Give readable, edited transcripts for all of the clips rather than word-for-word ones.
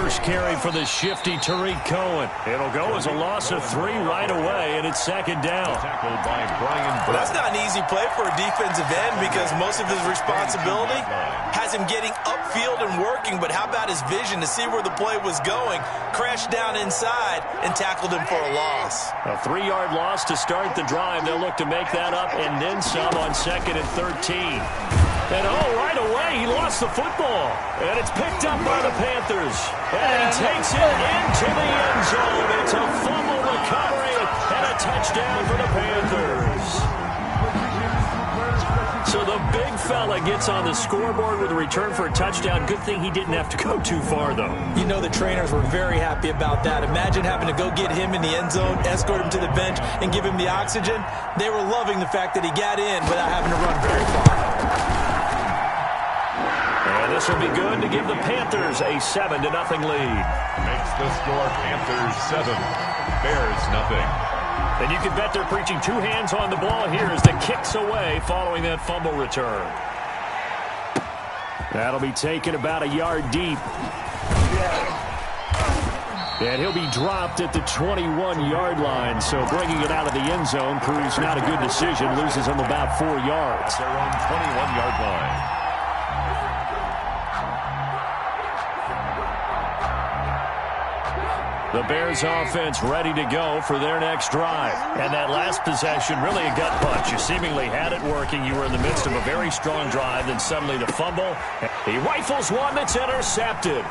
first carry for the shifty Tariq Cohen. It'll go as a loss of 3 right away, and it's second down. Tackled by Brian. Well, that's not an easy play for a defensive end because most of his responsibility has him getting upfield and working, but how about his vision to see where the play was going, crashed down inside, and tackled him for a loss. A 3-yard loss to start the drive. They'll look to make that up and then some on 2nd and 13. And right away, he lost the football. And it's picked up by the Panthers. And he takes it into the end zone. It's a fumble recovery and a touchdown for the Panthers. So the big fella gets on the scoreboard with a return for a touchdown. Good thing he didn't have to go too far, though. You know the trainers were very happy about that. Imagine having to go get him in the end zone, escort him to the bench, and give him the oxygen. They were loving the fact that he got in without having to run very far. And this will be good to give the Panthers a 7-0 lead. Makes the score Panthers 7, Bears nothing. And you can bet they're preaching 2 hands on the ball here as the kick's away following that fumble return. That'll be taken about a yard deep. And he'll be dropped at the 21-yard line. So bringing it out of the end zone proves not a good decision. Loses him about 4 yards. They're on 21-yard line. The Bears offense ready to go for their next drive. And that last possession, really a gut punch. You seemingly had it working. You were in the midst of a very strong drive. Then suddenly the fumble. He rifles one that's intercepted.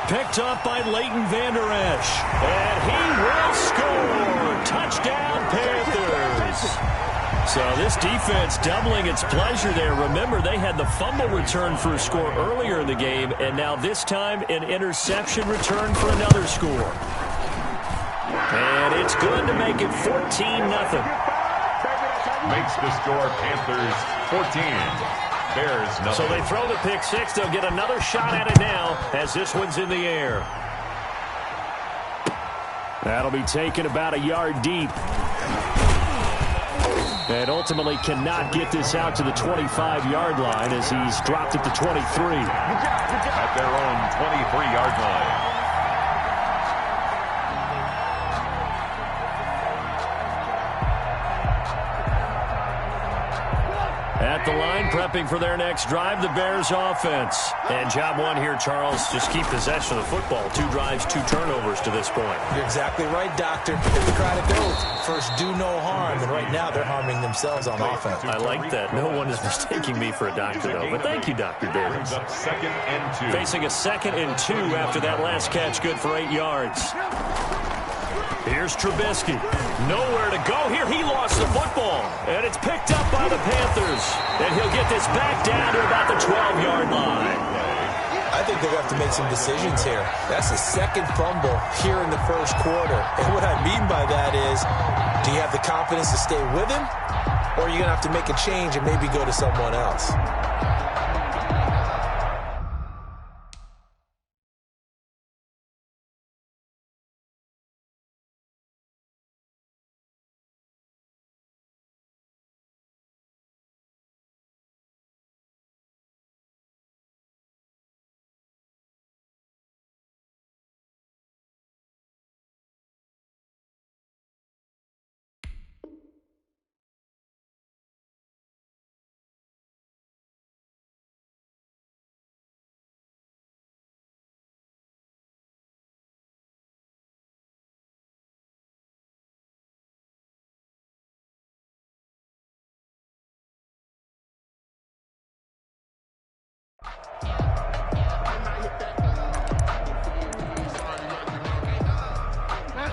Picked up by Leighton Vander Esch. And he will score. Touchdown, Panthers. So this defense doubling its pleasure there. Remember, they had the fumble return for a score earlier in the game, and now this time an interception return for another score. And it's good to make it 14-0. Makes the score Panthers 14, Bears nothing. So they throw the pick six. They'll get another shot at it now as this one's in the air. That'll be taken about a yard deep. And ultimately cannot get this out to the 25-yard line as he's dropped at the 23. At their own 23-yard line. At the line, prepping for their next drive, the Bears offense. And job one here, Charles, just keep possession of the football. 2 drives, 2 turnovers to this point. You're exactly right, Doctor. If the crowd goes, first do no harm. And right now, they're harming themselves on offense. I like that. No one is mistaking me for a doctor, though. But thank you, Dr. Davis. Second and 2. Facing a 2nd and 2 after that last catch, good for 8 yards. Here's Trubisky. Nowhere to go here. He lost the football. And it's picked up by the Panthers. And he'll get this back down to about the 12-yard line. I think they're going to have to make some decisions here. That's the 2nd fumble here in the first quarter. And what I mean by that is, do you have the confidence to stay with him? Or are you going to have to make a change and maybe go to someone else?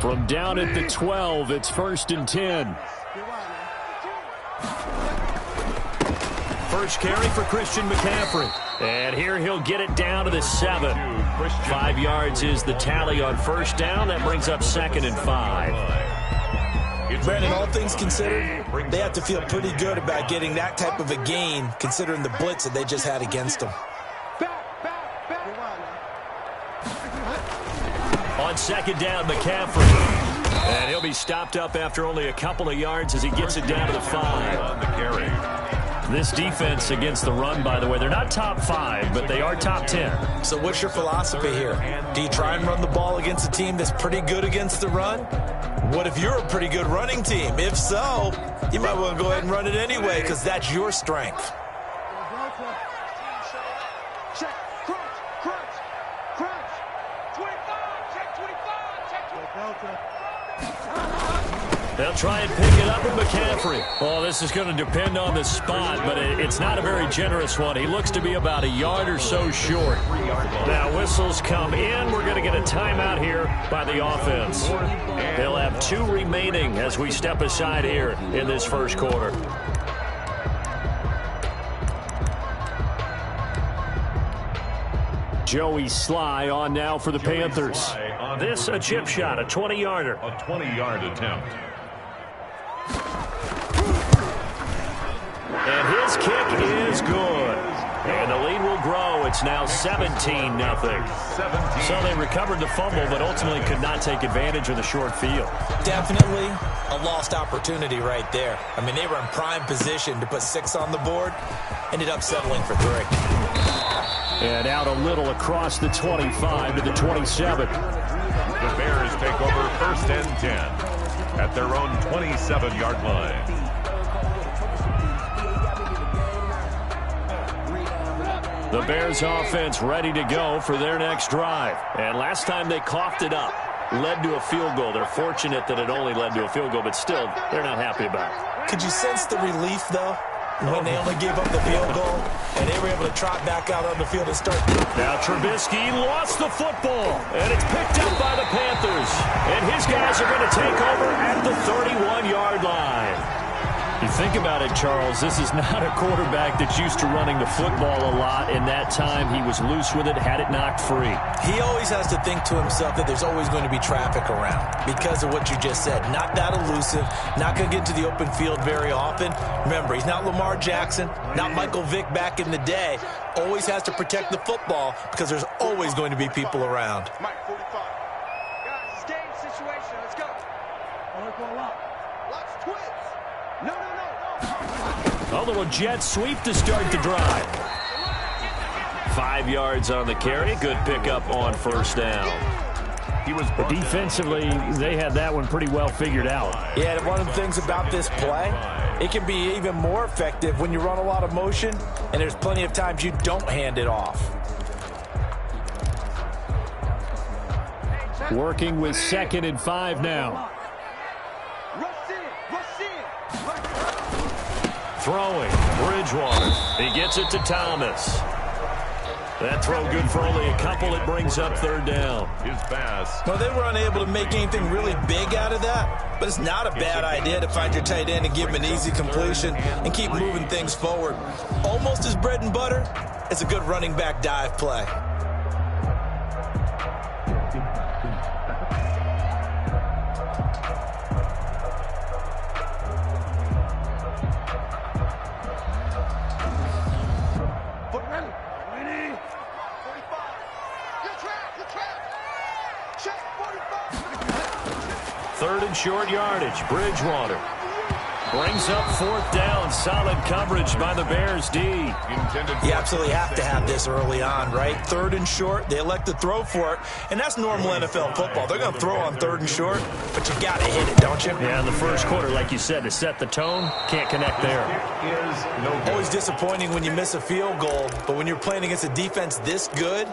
From down at the 12, it's 1st and 10. First carry for Christian McCaffrey. And here he'll get it down to the 7. 5 yards is the tally on first down. That brings up 2nd and 5. Brandon, all things considered, they have to feel pretty good about getting that type of a gain, considering the blitz that they just had against them. On 2nd down, McCaffrey. And he'll be stopped up after only a couple of yards as he gets it down to the 5. On the carry. This defense against the run, by the way, they're not top 5, but they are top 10. So what's your philosophy here? Do you try and run the ball against a team that's pretty good against the run? What if you're a pretty good running team? If so, you might want to go ahead and run it anyway because that's your strength. Check, crunch, 25, check 25, check 25. They'll try and pick it up with McCaffrey. Oh, this is going to depend on the spot, but it's not a very generous one. He looks to be about a yard or so short. Now, whistles come in. We're going to get a timeout here by the offense. They'll have 2 remaining as we step aside here in this first quarter. Joey Sly on now for the Panthers. This a chip shot, a 20-yarder. A 20-yard attempt. And his kick is good. And the lead will grow. It's now 17-0. So they recovered the fumble, but ultimately could not take advantage of the short field. Definitely a lost opportunity right there. I mean, they were in prime position to put 6 on the board. Ended up settling for 3. And out a little across the 25 to the 27. The Bears take over 1st and 10 at their own 27-yard line. The Bears offense ready to go for their next drive. And last time they coughed it up, led to a field goal. They're fortunate that it only led to a field goal, but still, they're not happy about it. Could you sense the relief, though, when they only gave up the field goal and they were able to trot back out on the field and start? Now Trubisky lost the football, and it's picked up by the Panthers. And his guys are going to take over at the 31-yard line. You think about it, Charles, this is not a quarterback that's used to running the football a lot. In that time, he was loose with it, had it knocked free. He always has to think to himself that there's always going to be traffic around because of what you just said. Not that elusive, not going to get into the open field very often. Remember, he's not Lamar Jackson, not Michael Vick back in the day. Always has to protect the football because there's always going to be people around. Mike, 45. Guys, it's game situation. Let's go. Lots twins. No. A little jet sweep to start the drive. 5 yards on the carry. Good pickup on 1st down. But defensively, they had that one pretty well figured out. Yeah, one of the things about this play, it can be even more effective when you run a lot of motion, and there's plenty of times you don't hand it off. Working with 2nd and 5 now. Throwing, Bridgewater. He gets it to Thomas. That throw good for only a couple. It brings up 3rd down. His pass. Well, they were unable to make anything really big out of that, but it's not a bad idea to find your tight end and give him an easy completion and keep moving things forward. Almost as bread and butter, it's a good running back dive play. Third and short yardage. Bridgewater brings up 4th down. Solid coverage by the Bears D. You absolutely have to have this early on, right? 3rd and short. They elect to throw for it, and that's normal NFL football. They're going to throw on 3rd and short, but you got to hit it, don't you? Yeah, in the first quarter, like you said, to set the tone, can't connect there. Always disappointing when you miss a field goal, but when you're playing against a defense this good,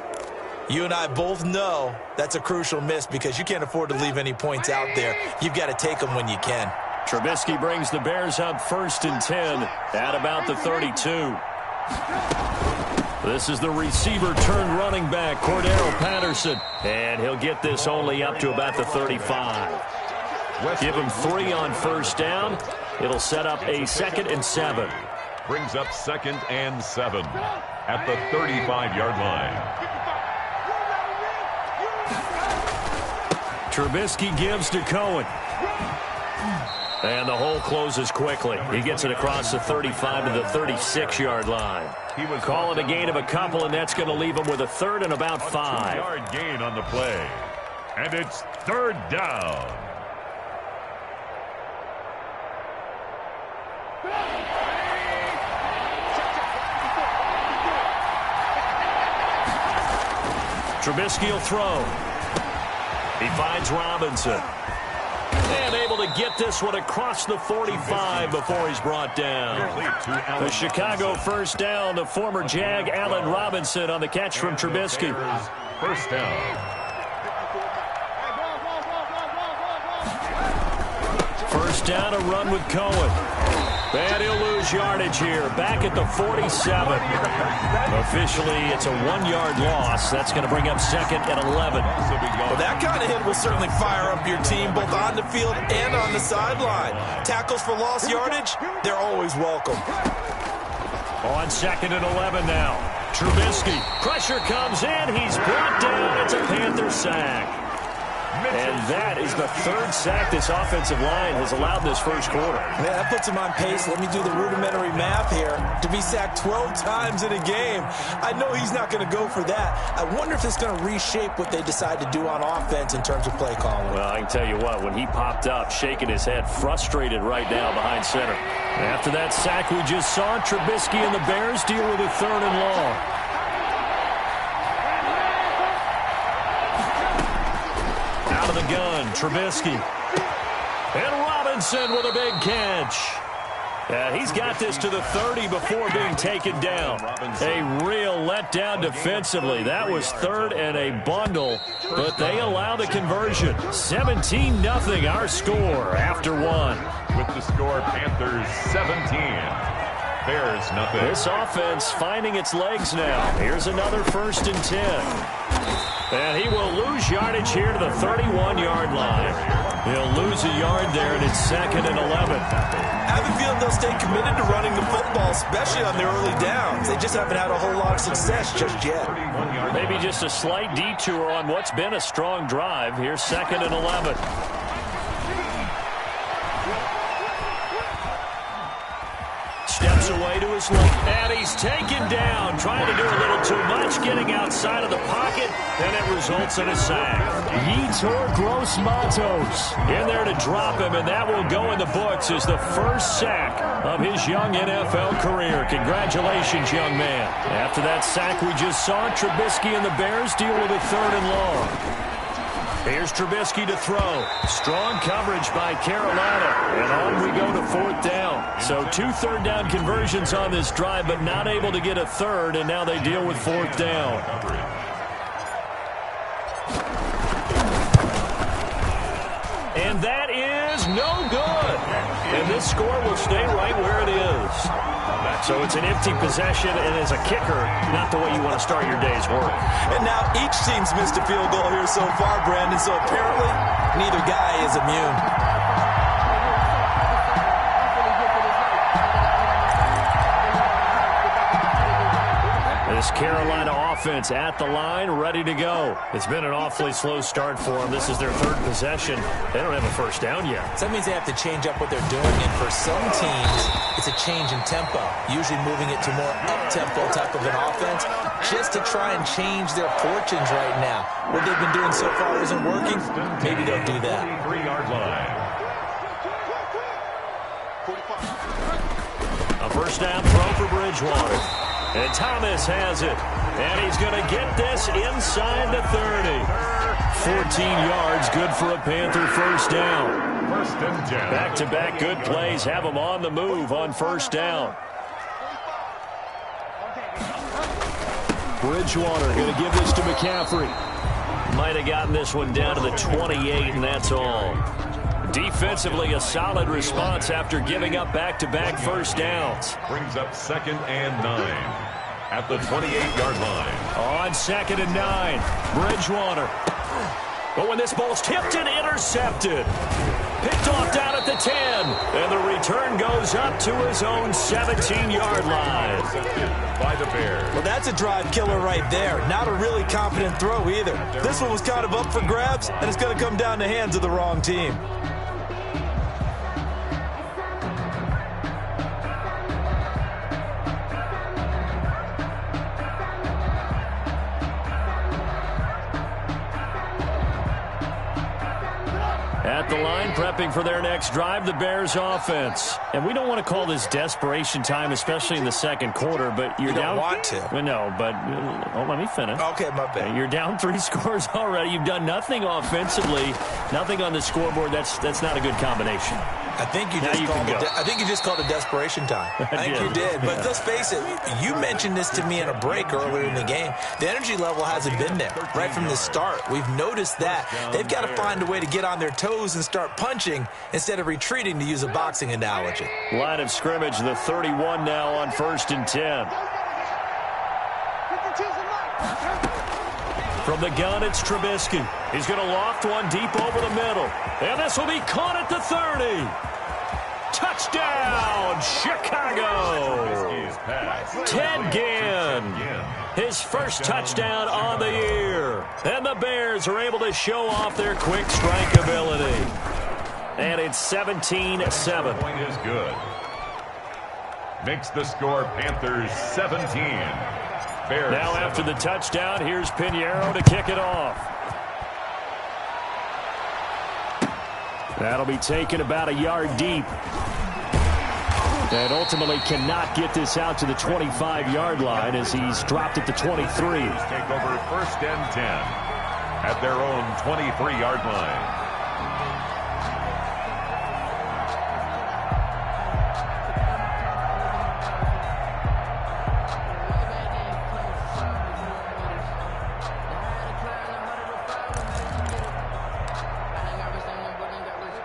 you and I both know that's a crucial miss because you can't afford to leave any points out there. You've got to take them when you can. Trubisky brings the Bears up 1st and 10 at about the 32. This is the receiver turned running back, Cordero Patterson. And he'll get this only up to about the 35. Give him 3 on 1st down. It'll set up a 2nd and 7. Brings up 2nd and 7 at the 35-yard line. Trubisky gives to Cohen. And the hole closes quickly. He gets it across the 35 to the 36-yard line. Call it a gain of a couple, and that's going to leave him with a 3rd and about 5. 2-yard gain on the play. And it's 3rd down. Trubisky will throw. He finds Robinson. And able to get this one across the 45 before he's brought down. The Chicago first down to former Jag Allen Robinson on the catch from Trubisky. First down. First down, a run with Cohen. And he'll lose yardage here. Back at the 47. Officially, it's a 1-yard loss. That's going to bring up second and 11. Well, that kind of hit will certainly fire up your team, both on the field and on the sideline. Tackles for lost yardage, they're always welcome. On second and 11 now. Trubisky. Pressure comes in. He's brought down. It's a Panther sack. And that is the third sack this offensive line has allowed this first quarter. Man, that puts him on pace. Let me do the rudimentary math here. To be sacked 12 times in a game, I know he's not going to go for that. I wonder if it's going to reshape what they decide to do on offense in terms of play calling. Well, I can tell you what, when he popped up, shaking his head, frustrated right now behind center. After that sack we just saw, Trubisky and the Bears deal with a third and long. Out of the gun, Trubisky. And Robinson with a big catch. He's got this to the 30 before being taken down. A real letdown defensively. That was third and a bundle, but they allow the conversion. 17-0 our score after one. With the score, Panthers 17. Bears nothing. This offense finding its legs now. Here's another 1st and 10. And he will lose yardage here to the 31-yard line. He'll lose a yard there, and it's 2nd and 11. I have a feeling they'll stay committed to running the football, especially on their early downs. They just haven't had a whole lot of success just yet. Maybe just a slight detour on what's been a strong drive. Here's 2nd and 11. Steps away to his left, and he's taken down, trying to do a little too much, getting outside of the pocket, and it results in a sack. Yetur Gross-Matos in there to drop him, and that will go in the books as the first sack of his young NFL career. Congratulations, young man. After that sack we just saw, Trubisky and the Bears deal with a third and long. Here's Trubisky to throw. Strong coverage by Carolina. And on we go to 4th down. So 2 third-down conversions on this drive, but not able to get a third, and now they deal with 4th down. And that is no good. And this score will stay right where it is. So it's an empty possession, and as a kicker, not the way you want to start your day's work. And now each team's missed a field goal here so far, Brandon, so apparently neither guy is immune. This Carolina offense at the line, ready to go. It's been an awfully slow start for them. This is their 3rd possession. They don't have a first down yet. So that means they have to change up what they're doing, and for some teams, it's a change in tempo, usually moving it to more up-tempo type of an offense, just to try and change their fortunes right now. What they've been doing so far isn't working. Maybe they'll do that. 3-yard line. A first down throw for Bridgewater. And Thomas has it. And he's going to get this inside the 30. 14 yards, good for a Panther first down. 1st and 10. Back-to-back good plays have them on the move on first down. Bridgewater going to give this to McCaffrey. Might have gotten this one down to the 28, and that's all. Defensively, a solid response after giving up back-to-back first downs. Brings up 2nd and 9 at the 28-yard line. On 2nd and 9, Bridgewater. But when this ball's tipped and intercepted, picked off down at the 10, and the return goes up to his own 17-yard line. By the Bears. Well, that's a drive killer right there. Not a really confident throw either. This one was kind of up for grabs, and it's going to come down the hands of the wrong team. At the line, prepping for their next drive, the Bears offense. And we don't want to call this desperation time, especially in the second quarter, but you're down. You don't want to. Well, no, but let me finish. Okay, my bad. You're down 3 scores already. You've done nothing offensively, nothing on the scoreboard. That's not a good combination. I think you just called it desperation time. I think you did. But let's face it, you mentioned this to me in a break earlier in the game. The energy level hasn't been there right from the start. We've noticed that. They've got to find a way to get on their toes and start punching instead of retreating, to use a boxing analogy. Line of scrimmage, the 31 now on 1st and 10. From the gun, it's Trubisky. He's going to loft one deep over the middle. And this will be caught at the 30. Touchdown, Chicago. Ted Ginn. His first touchdown on the year. And the Bears are able to show off their quick strike ability. And it's 17-7. Point is good. Makes the score Panthers 17. Bears now 7. After the touchdown, here's Pinheiro to kick it off. That'll be taken about a yard deep. And ultimately cannot get this out to the 25-yard line as he's dropped at the 23. Take over 1st and 10 at their own 23-yard line.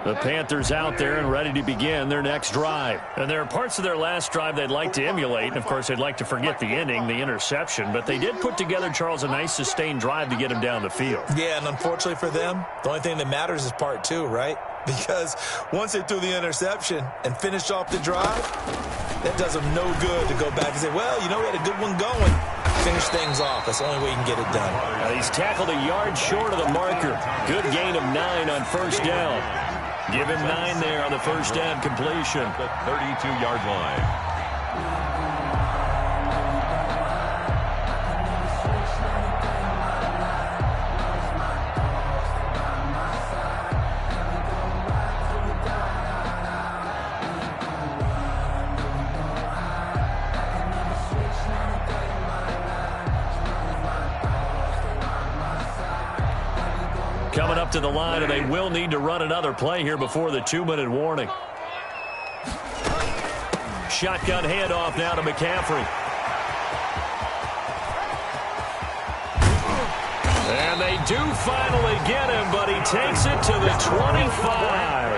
The Panthers out there and ready to begin their next drive. And there are parts of their last drive they'd like to emulate. And, of course, they'd like to forget the inning, the interception. But they did put together, Charles, a nice sustained drive to get him down the field. Yeah, and unfortunately for them, the only thing that matters is part 2, right? Because once they threw the interception and finished off the drive, that does them no good to go back and say, well, you know, we had a good one going. Finish things off. That's the only way you can get it done. He's tackled a yard short of the marker. Good gain of 9 on 1st down. Give him 9 there on the 1st down completion. The 32-yard line. Coming up to the line, and they will need to run another play here before the 2-minute warning. Shotgun handoff now to McCaffrey. And they do finally get him, but he takes it to the 25.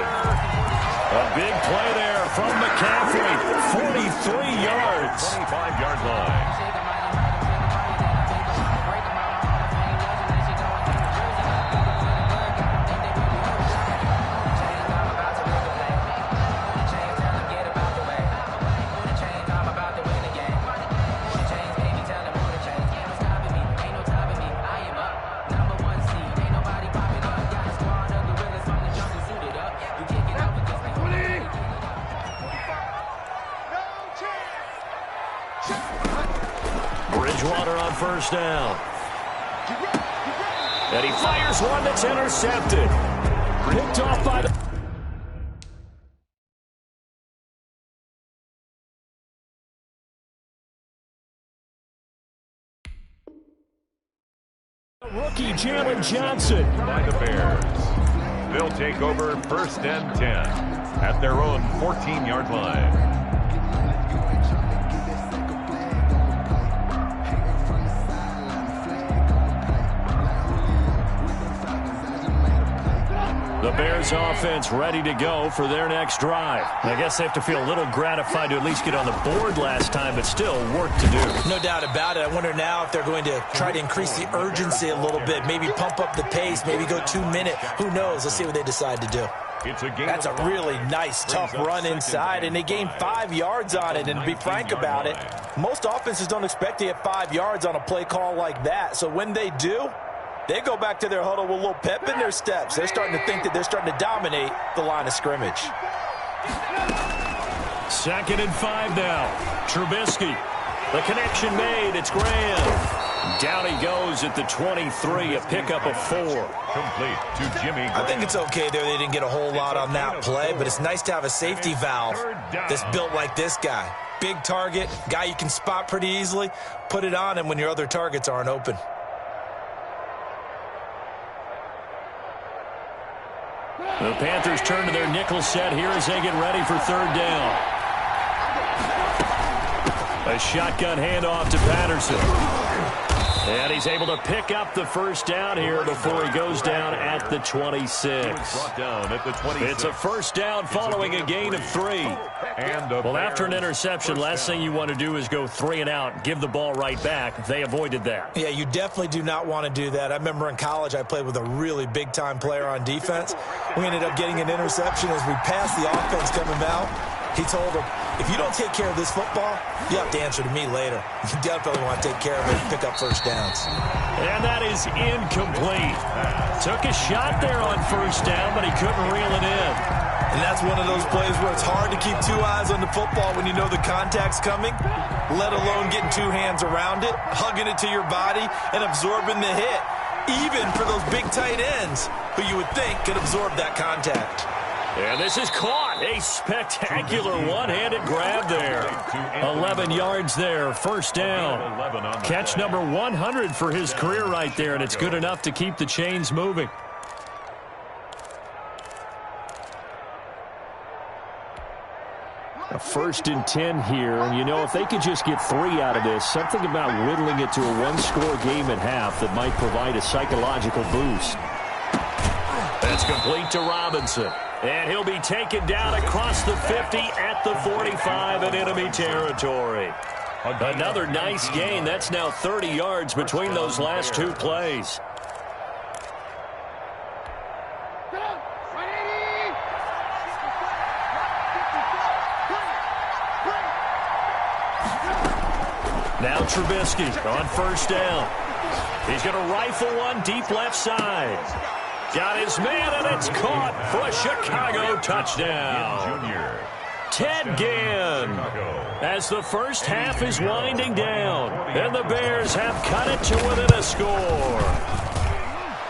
A big play there from McCaffrey. 43 yards. 25-yard line. On 1st down. And he fires one that's intercepted. Picked off by the... rookie Jalen Johnson. By the Bears. They'll take over 1st and 10 at their own 14-yard line. The Bears offense ready to go for their next drive. I guess they have to feel a little gratified to at least get on the board last time, but still work to do. No doubt about it. I wonder now if they're going to try to increase the urgency a little bit, maybe pump up the pace, maybe go 2-minute. Who knows? Let's see what they decide to do. That's a really nice, tough run inside, and they gained 5 yards on it. And to be frank about it, most offenses don't expect to get 5 yards on a play call like that. So when they do, they go back to their huddle with a little pep in their steps. They're starting to think that they're starting to dominate the line of scrimmage. 2nd and 5 now. Trubisky. The connection made. It's Graham. Down he goes at the 23, a pickup of 4. Complete to Jimmy Graham. I think it's okay there. They didn't get a whole lot on that play, but it's nice to have a safety valve that's built like this guy. Big target, guy you can spot pretty easily. Put it on him when your other targets aren't open. The Panthers turn to their nickel set here as they get ready for third down. A shotgun handoff to Patterson. And he's able to pick up the first down here before he goes down at the 26. It's a first down following a gain of 3. Well, after an interception, last thing you want to do is go 3 and out, give the ball right back. They avoided that. Yeah, you definitely do not want to do that. I remember in college I played with a really big-time player on defense. We ended up getting an interception as we passed the offense coming out. He told him, if you don't take care of this football, you have to answer to me later. You definitely want to take care of it and pick up first downs. And that is incomplete. Took a shot there on first down, but he couldn't reel it in. And that's one of those plays where it's hard to keep 2 eyes on the football when you know the contact's coming, let alone getting 2 hands around it, hugging it to your body, and absorbing the hit, even for those big tight ends who you would think could absorb that contact. And this is caught. A spectacular one-handed grab there. 11 yards there, first down. Catch number 100 for his career right there, and it's good enough to keep the chains moving. A 1st and 10 here, and you know, if they could just get 3 out of this, something about whittling it to a 1-score game at half that might provide a psychological boost. That's complete to Robinson. And he'll be taken down across the 50 at the 45 in enemy territory. Another nice gain. That's now 30 yards between those last 2 plays. Now Trubisky on first down. He's going to rifle one deep left side. Got his man, and it's caught for a Chicago touchdown. Ted Ginn, as the first half is winding down, and the Bears have cut it to within a score.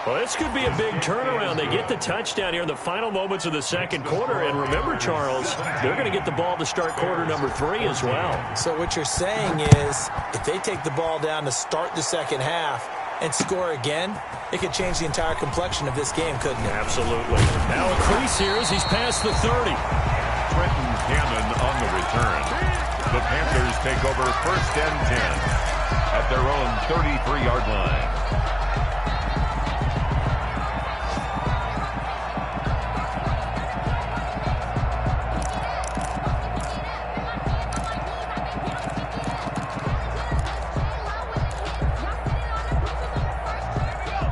Well, this could be a big turnaround. They get the touchdown here in the final moments of the second quarter, and remember, Charles, they're going to get the ball to start quarter number 3 as well. So what you're saying is, if they take the ball down to start the second half and score again, it could change the entire complexion of this game, couldn't it? Absolutely. Now a crease here as he's past the 30. Trenton Cannon on the return. The Panthers take over 1st and 10 at their own 33-yard line.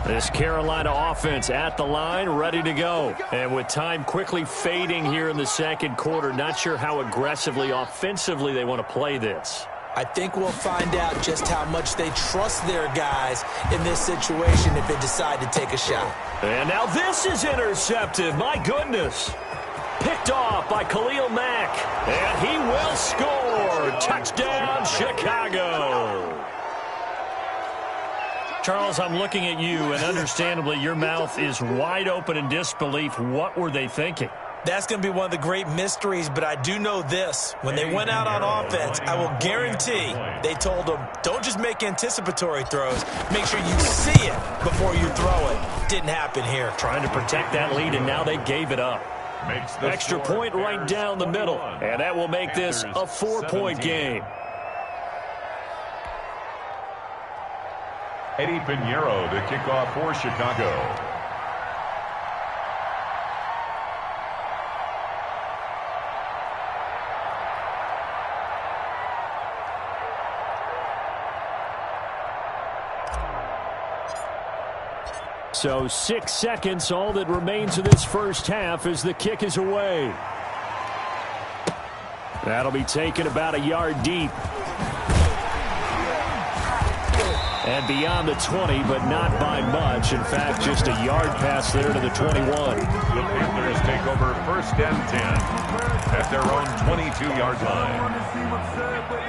This Carolina offense at the line, ready to go. And with time quickly fading here in the second quarter, not sure how aggressively, offensively they want to play this. I think we'll find out just how much they trust their guys in this situation if they decide to take a shot. And now this is intercepted. My goodness. Picked off by Khalil Mack. And he will score. Touchdown, Chicago. Charles, I'm looking at you, and understandably, your mouth is wide open in disbelief. What were they thinking? That's going to be one of the great mysteries, but I do know this. When they went out on offense, I will guarantee they told them, don't just make anticipatory throws. Make sure you see it before you throw it. Didn't happen here. Trying to protect that lead, and now they gave it up. Extra point right down the middle, and that will make this a 4-point game. Eddie Pinheiro to kick off for Chicago. So 6 seconds, all that remains of this first half as the kick is away. That'll be taken about a yard deep. And beyond the 20, but not by much. In fact, just a yard pass there to the 21. The Panthers take over 1st and 10 at their own 22-yard line.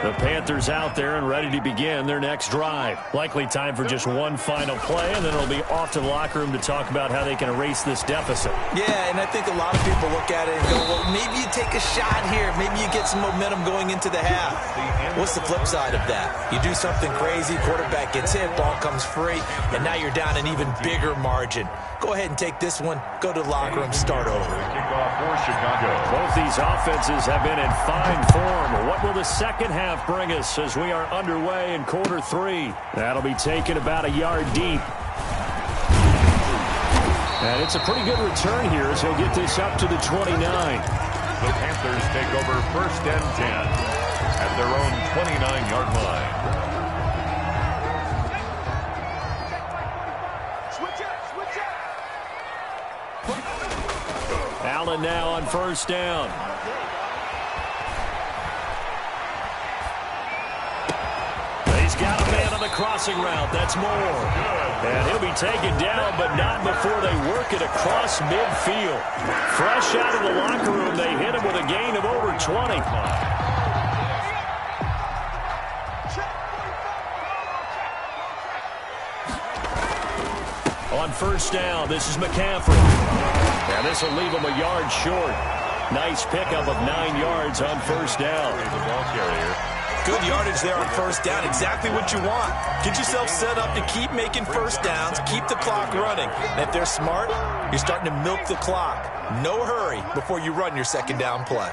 The Panthers out there and ready to begin their next drive. Likely time for just one final play, and then it'll be off to the locker room to talk about how they can erase this deficit. Yeah, and I think a lot of people look at it and go, well, maybe you take a shot here. Maybe you get some momentum going into the half. What's the flip side of that? You do something crazy, quarterback gets hit, ball comes free, and now you're down an even bigger margin. Go ahead and take this one, go to the locker room, start over. Kickoff for Chicago. Both these offenses have been in fine form. What will the second half bring us as we are underway in quarter 3? That'll be taken about a yard deep. And it's a pretty good return here as he'll get this up to the 29. The Panthers take over 1st and 10 at their own 29-yard line. Allen now on 1st down. He's got a man on the crossing route. That's Moore. And he'll be taken down, but not before they work it across midfield. Fresh out of the locker room, they hit him with a gain of over 20. On 1st down, this is McCaffrey. Now this will leave him a yard short. Nice pickup of 9 yards on 1st down. The ball carrier. Good yardage there on 1st down. Exactly what you want. Get yourself set up to keep making 1st downs, keep the clock running. And if they're smart, you're starting to milk the clock. No hurry before you run your 2nd down play.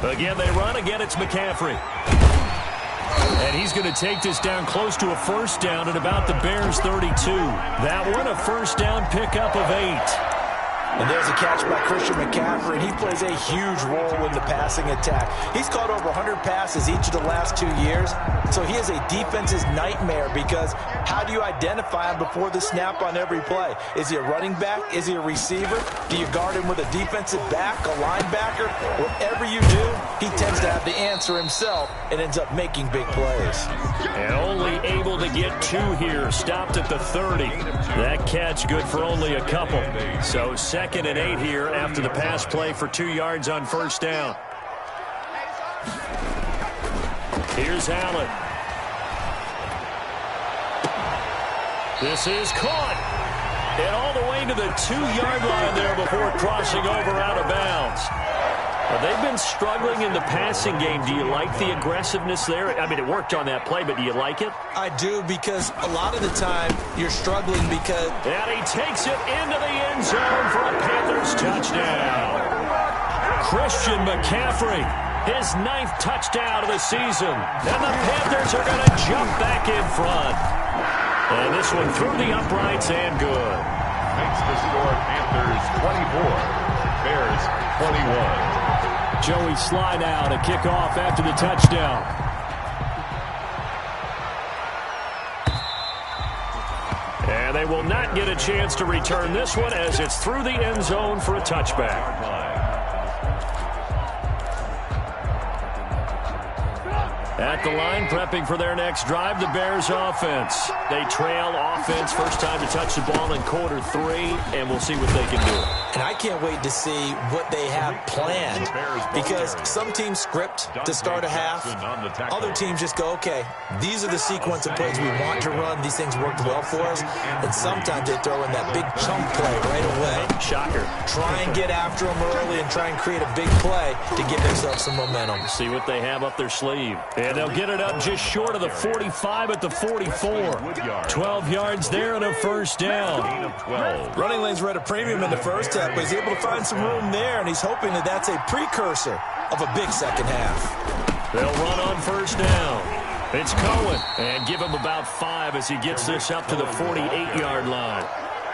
Again, they run. Again, it's McCaffrey. And he's going to take this down close to a 1st down at about the Bears' 32. That one, a 1st down pickup of 8. And there's a catch by Christian McCaffrey, and he plays a huge role in the passing attack. He's caught over 100 passes each of the last 2 years, so he is a defense's nightmare because how do you identify him before the snap on every play? Is he a running back? Is he a receiver? Do you guard him with a defensive back, a linebacker? Whatever you do, he tends to have the answer himself and ends up making big plays. And only able to get 2 here, stopped at the 30. That catch good for only a couple. So 2nd and 8 here after the pass play for 2 yards on 1st down. Here's Allen. This is caught. And all the way to the 2-yard line there before crossing over out of bounds. They've been struggling in the passing game. Do you like the aggressiveness there? I mean, it worked on that play, but do you like it? I do, because a lot of the time you're struggling because... And he takes it into the end zone for a Panthers touchdown. Christian McCaffrey, his 9th touchdown of the season. And the Panthers are going to jump back in front. And this one through the uprights and good. Makes the score Panthers 24, Bears 21. Joey Sly now to kick off after the touchdown. And they will not get a chance to return this one as it's through the end zone for a touchback. At the line, prepping for their next drive, the Bears offense. They trail offense, first time to touch the ball in quarter 3, and we'll see what they can do. And I can't wait to see what they have planned, because some teams script to start a half. Other teams just go, okay, these are the sequence of plays we want to run. These things worked well for us. And sometimes they throw in that big chunk play right away. Shocker. Try and get after them early and try and create a big play to give themselves some momentum. See what they have up their sleeve. And they'll get it up just short of the 45 at the 44. 12 yards there and a 1st down. Running lanes were at a premium in the first half, but he's able to find some room there, and he's hoping that that's a precursor of a big second half. They'll run on 1st down. It's Cohen, and give him about 5 as he gets this up to the 48-yard line.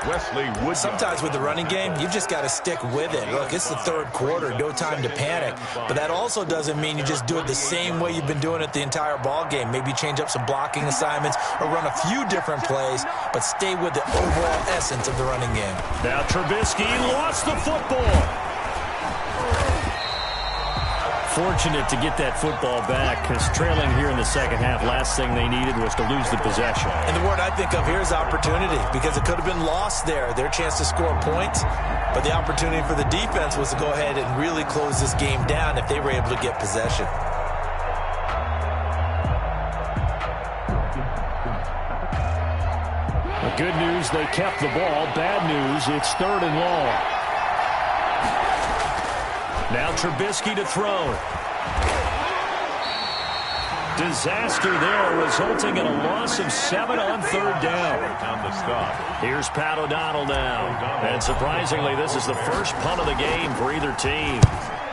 Wesley Wood. Sometimes with the running game, you've just got to stick with it. Look, it's the 3rd quarter, no time to panic. But that also doesn't mean you just do it the same way you've been doing it the entire ball game. Maybe change up some blocking assignments or run a few different plays, but stay with the overall essence of the running game. Now Trubisky lost the football. fortunate to get that football back because trailing here in the second half, last thing they needed was to lose the possession. And the word I think of here is opportunity because it could have been lost there. Their chance to score points, but the opportunity for the defense was to go ahead and really close this game down if they were able to get possession. The good news, they kept the ball. Bad news, it's 3rd and long. Now Trubisky to throw. Disaster there, resulting in a loss of 7 on 3rd down. Here's Pat O'Donnell now. And surprisingly, this is the first punt of the game for either team.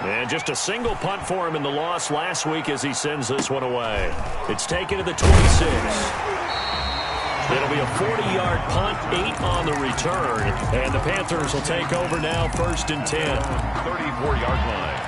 And just a single punt for him in the loss last week as he sends this one away. It's taken to the 26. It'll be a 40-yard punt, 8 on the return. And the Panthers will take over now, 1st and 10. 34-yard line.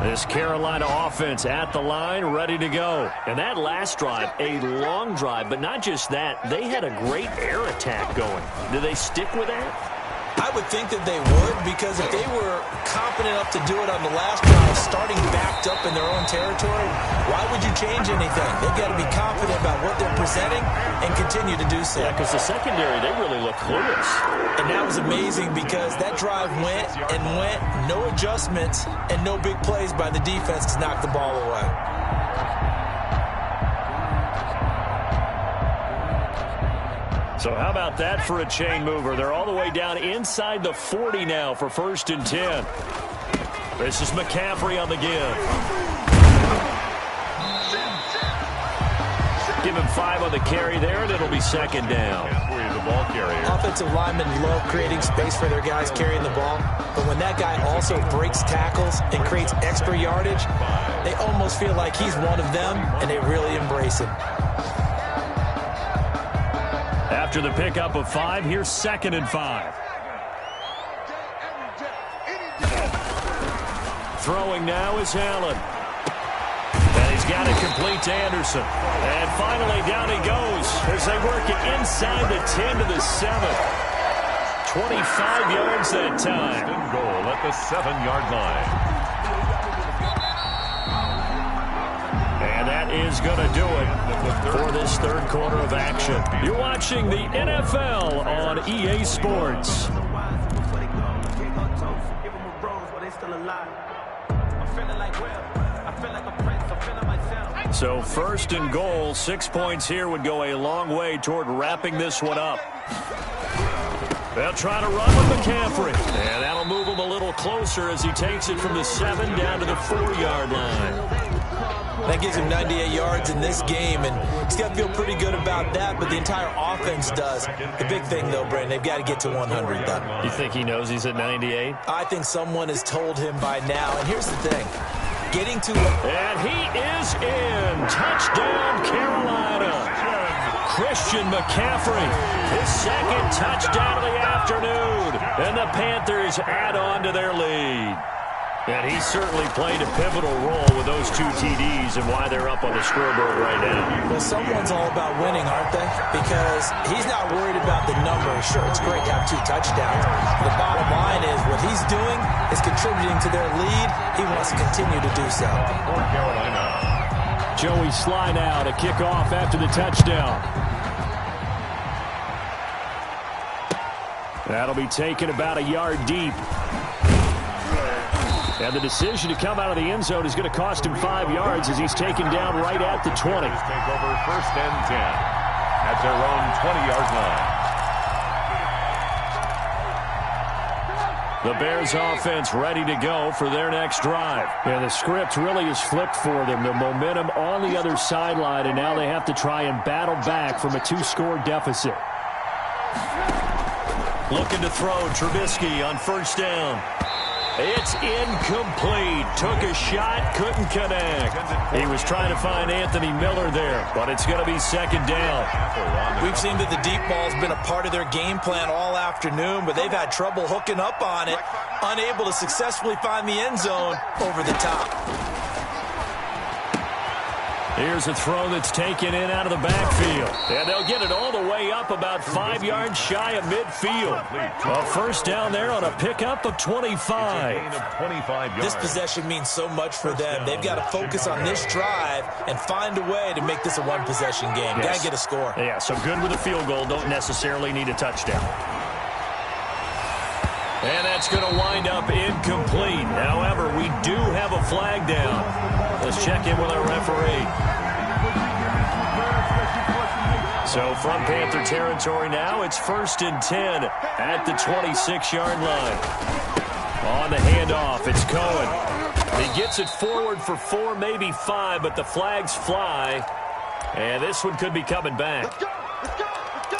This Carolina offense at the line, ready to go. And that last drive, a long drive, but not just that. They had a great air attack going. Do they stick with that? I would think that they would because if they were confident enough to do it on the last drive, starting backed up in their own territory, why would you change anything? They've got to be confident about what they're presenting and continue to do so. Yeah, because the secondary, they really look clueless. And that was amazing because that drive went and went, no adjustments and no big plays by the defense to knock the ball away. So how about that for a chain mover? They're all the way down inside the 40 now for 1st and 10. This is McCaffrey on the give. Give him 5 on the carry there, and it'll be 2nd down. The ball carrier. Offensive linemen love creating space for their guys carrying the ball, but when that guy also breaks tackles and creates extra yardage, they almost feel like he's one of them, and they really embrace him. After the pickup of 5, here's 2nd and 5. Throwing now is Allen. And he's got it complete to Anderson. And finally down he goes as they work it inside the 10 to the 7. 25 yards that time. And goal at the 7-yard line. And that is going to do it for this 3rd quarter of action. You're watching the NFL on EA Sports. So 1st and goal, 6 points here would go a long way toward wrapping this one up. They'll try to run with McCaffrey. And that'll move him a little closer as he takes it from the 7 down to the 4-yard line. That gives him 98 yards in this game, and he's got to feel pretty good about that, but the entire offense does. The big thing, though, Brandon, they've got to get to 100, though. You think he knows he's at 98? I think someone has told him by now, and here's the thing. Getting to... And he is in. Touchdown, Carolina. Christian McCaffrey, his 2nd touchdown of the afternoon. And the Panthers add on to their lead. And he certainly played a pivotal role with those 2 TDs and why they're up on the scoreboard right now. Well, someone's all about winning, aren't they? Because he's not worried about the number. Sure, it's great to have 2 touchdowns. The bottom line is what he's doing is contributing to their lead. He wants to continue to do so. Joey Sly now to kick off after the touchdown. That'll be taken about a yard deep. And the decision to come out of the end zone is going to cost him 5 yards as he's taken down right at the 20. Take over 1st and 10 at their own 20-yard line. The Bears offense ready to go for their next drive. And the script really is flipped for them. The momentum on the other sideline, and now they have to try and battle back from a 2-score deficit. Looking to throw Trubisky on 1st down. It's incomplete. Took a shot, couldn't connect. He was trying to find Anthony Miller there, but it's going to be 2nd down. We've seen that the deep ball's been a part of their game plan all afternoon, but they've had trouble hooking up on it, unable to successfully find the end zone over the top. Here's a throw that's taken in out of the backfield. And they'll get it all the way up about 5 yards shy of midfield. A first down there on a pickup of 25. This possession means so much for them. They've got to focus on this drive and find a way to make this a one-possession game. Yes. Got to get a score. Yeah, so good with a field goal. Don't necessarily need a touchdown. And that's going to wind up incomplete. However, we do have a flag down. Let's check in with our referee. So from Panther territory now, it's 1st and 10 at the 26-yard line. On the handoff, it's Cohen. He gets it forward for 4, maybe 5, but the flags fly. And this one could be coming back. Let's go! Let's go! Let's go!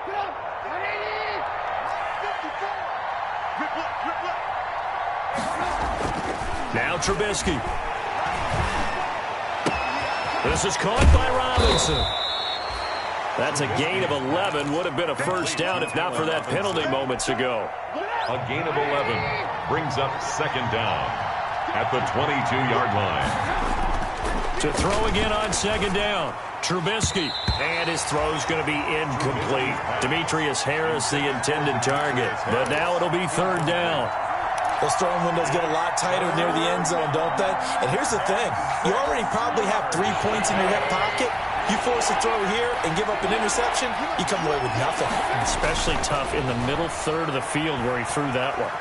Get up! 54! Now Trubisky. This is caught by Robinson. That's a gain of 11. Would have been a first down if not for that penalty moments ago. A gain of 11 brings up 2nd down at the 22-yard line. To throw again on 2nd down. Trubisky. And his throw's going to be incomplete. Demetrius Harris, the intended target. But now it'll be 3rd down. Those throwing windows get a lot tighter near the end zone, don't they? And here's the thing. You already probably have 3 points in your hip pocket. You force a throw here and give up an interception, you come away with nothing. Especially tough in the middle third of the field where he threw that one.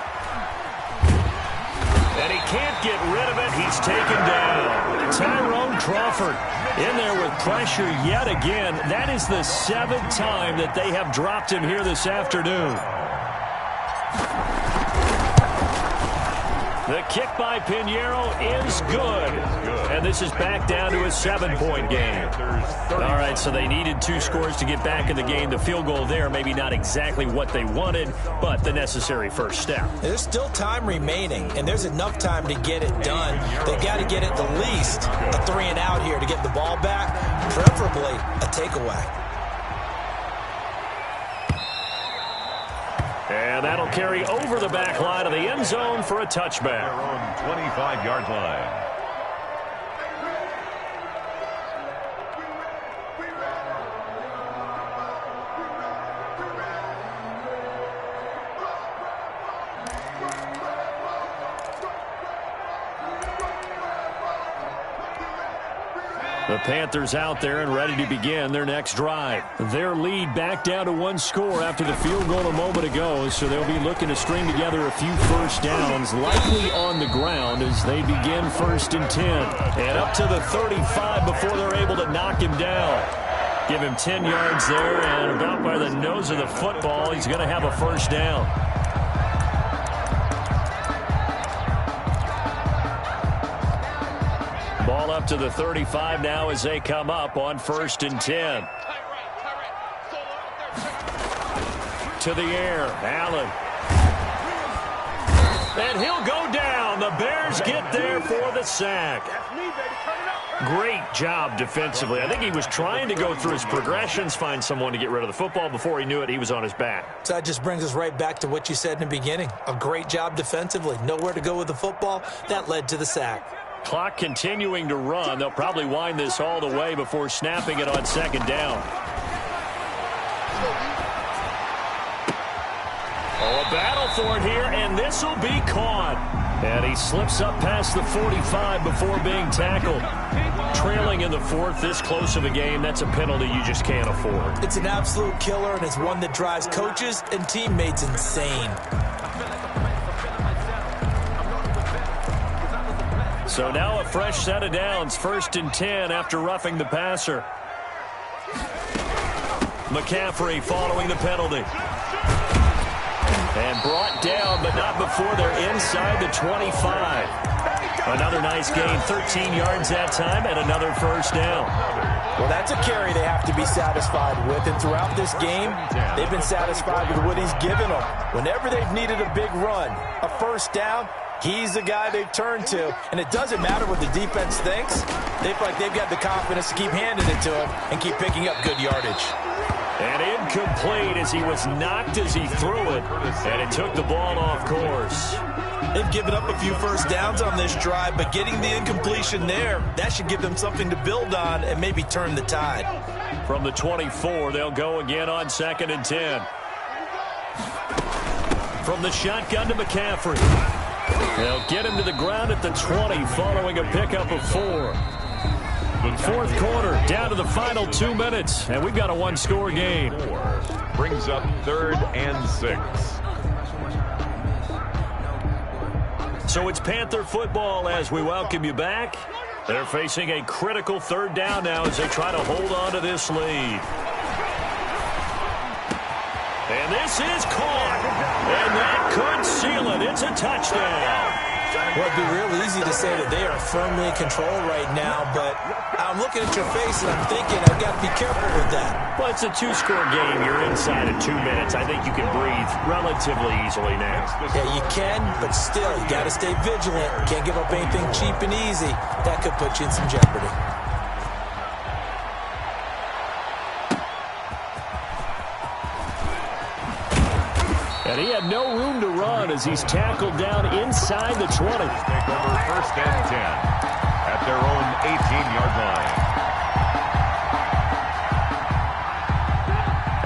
And he can't get rid of it. He's taken down. Tyrone Crawford in there with pressure yet again. That is the 7th time that they have dropped him here this afternoon. The kick by Pinheiro is good. And this is back down to a 7-point game. All right, so they needed 2 scores to get back in the game. The field goal there, maybe not exactly what they wanted, but the necessary first step. There's still time remaining, and there's enough time to get it done. They've got to get at the least a 3 and out here to get the ball back, preferably a takeaway. And that'll carry over the back line of the end zone for a touchback. Their own 25-yard line. The Panthers out there and ready to begin their next drive. Their lead back down to 1 score after the field goal a moment ago, so they'll be looking to string together a few first downs, likely on the ground as they begin 1st and 10. And up to the 35 before they're able to knock him down. Give him 10 yards there, and about by the nose of the football, he's going to have a first down. Ball up to the 35 now as they come up on 1st and 10. To the air, Allen. And he'll go down. The Bears get there for the sack. Great job defensively. I think he was trying to go through his progressions, find someone to get rid of the football. Before he knew it, he was on his back. So that just brings us right back to what you said in the beginning. A great job defensively. Nowhere to go with the football. That led to the sack. Clock continuing to run. They'll probably wind this all the way before snapping it on 2nd down. Oh, a battle for it here, and this will be caught. And he slips up past the 45 before being tackled. Trailing in the 4th, this close of a game, that's a penalty you just can't afford. It's an absolute killer, and it's one that drives coaches and teammates insane. So now a fresh set of downs, 1st and 10 after roughing the passer. McCaffrey following the penalty. And brought down, but not before they're inside the 25. Another nice gain, 13 yards that time, and another first down. Well, that's a carry they have to be satisfied with, and throughout this game, they've been satisfied with what he's given them. Whenever they've needed a big run, a first down, he's the guy they've turned to, and it doesn't matter what the defense thinks. They feel like they've got the confidence to keep handing it to him and keep picking up good yardage. And incomplete as he was knocked as he threw it, and it took the ball off course. They've given up a few first downs on this drive, but getting the incompletion there, that should give them something to build on and maybe turn the tide. From the 24, they'll go again on 2nd and 10. From the shotgun to McCaffrey. They'll get him to the ground at the 20 following a pickup of 4. Fourth quarter, down to the final 2 minutes, and we've got a one-score game. Brings up 3rd and 6. So it's Panther football as we welcome you back. They're facing a critical 3rd down now as they try to hold on to this lead. And this is caught. And that could seal it. It's a touchdown. Well, it'd be real easy to say that they are firmly in control right now, but I'm looking at your face and I'm thinking I've got to be careful with that. Well, it's a 2-score game. You're inside of 2 minutes. I think you can breathe relatively easily now. Yeah, you can, but still, you got to stay vigilant. Can't give up anything cheap and easy. That could put you in some jeopardy. And he had no room to run as he's tackled down inside the 20. Take over 1st and 10 at their own 18-yard line.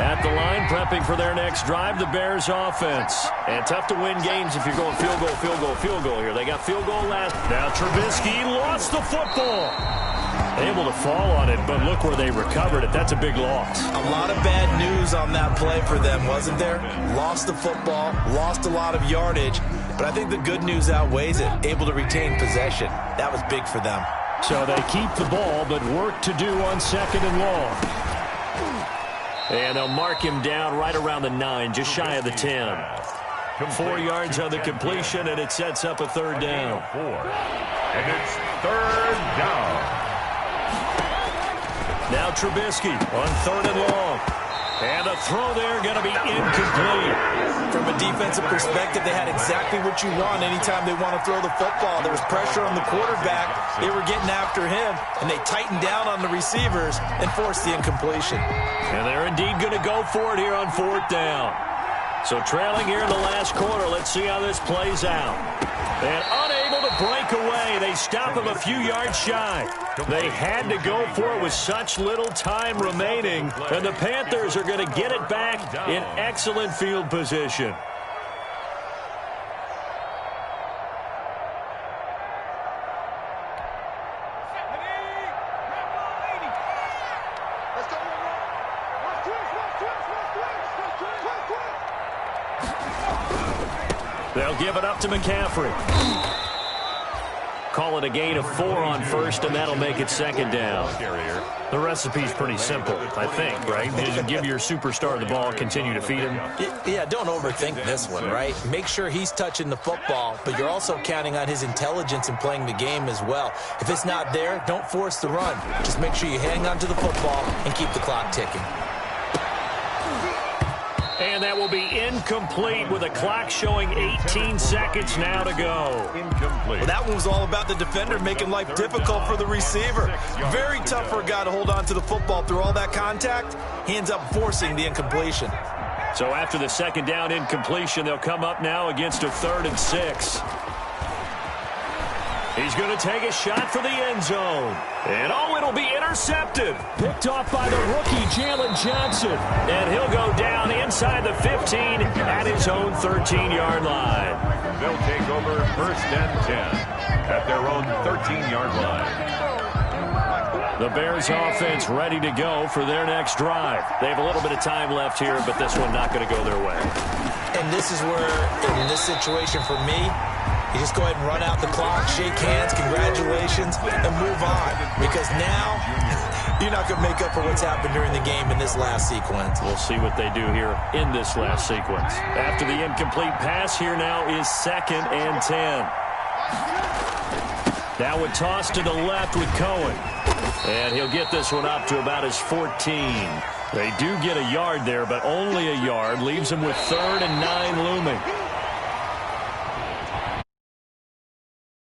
At the line, prepping for their next drive, the Bears offense. And tough to win games if you're going field goal, field goal, field goal here. They got field goal last. Now Trubisky lost the football. Able to fall on it, but look where they recovered it. That's a big loss. A lot of bad news on that play for them, wasn't there? Lost the football, lost a lot of yardage, but I think the good news outweighs it. Able to retain possession. That was big for them. So they keep the ball, but work to do on 2nd and long. And they'll mark him down right around the 9, just shy of the 10. 4 yards on the completion, and it sets up a 3rd down. And it's 3rd down. Now Trubisky on 3rd and long. And a throw there going to be incomplete. From a defensive perspective, they had exactly what you want anytime they want to throw the football. There was pressure on the quarterback. They were getting after him, and they tightened down on the receivers and forced the incompletion. And they're indeed going to go for it here on 4th down. So trailing here in the last quarter, let's see how this plays out. And unable to break away. They stop him a few yards shy. They had to go for it with such little time remaining. And the Panthers are going to get it back in excellent field position. They'll give it up to McCaffrey. Call it a gain of 4 on 1st, and that'll make it 2nd down. The recipe's pretty simple, I think, right? Just give your superstar the ball, continue to feed him. Yeah, don't overthink this one, right? Make sure he's touching the football, but you're also counting on his intelligence in playing the game as well. If it's not there, don't force the run. Just make sure you hang on to the football and keep the clock ticking. And that will be incomplete with a clock showing 18 seconds now to go. Incomplete. Well, that one was all about the defender making life difficult for the receiver. Very tough for a guy to hold on to the football through all that contact. He ends up forcing the incompletion. So after the 2nd down incompletion, they'll come up now against a 3rd and 6. He's going to take a shot for the end zone. And, oh, it'll be intercepted. Picked off by the rookie, Jalen Johnson. And he'll go down inside the 15 at his own 13-yard line. They'll take over 1st and 10 at their own 13-yard line. The Bears offense ready to go for their next drive. They have a little bit of time left here, but this one not going to go their way. And this is where, in this situation for me, you just go ahead and run out the clock, shake hands, congratulations, and move on. Because now, you're not going to make up for what's happened during the game in this last sequence. We'll see what they do here in this last sequence. After the incomplete pass, here now is 2nd and 10. Now a toss to the left with Cohen. And he'll get this one up to about his 14. They do get a yard there, but only a yard. Leaves him with 3rd and 9 looming.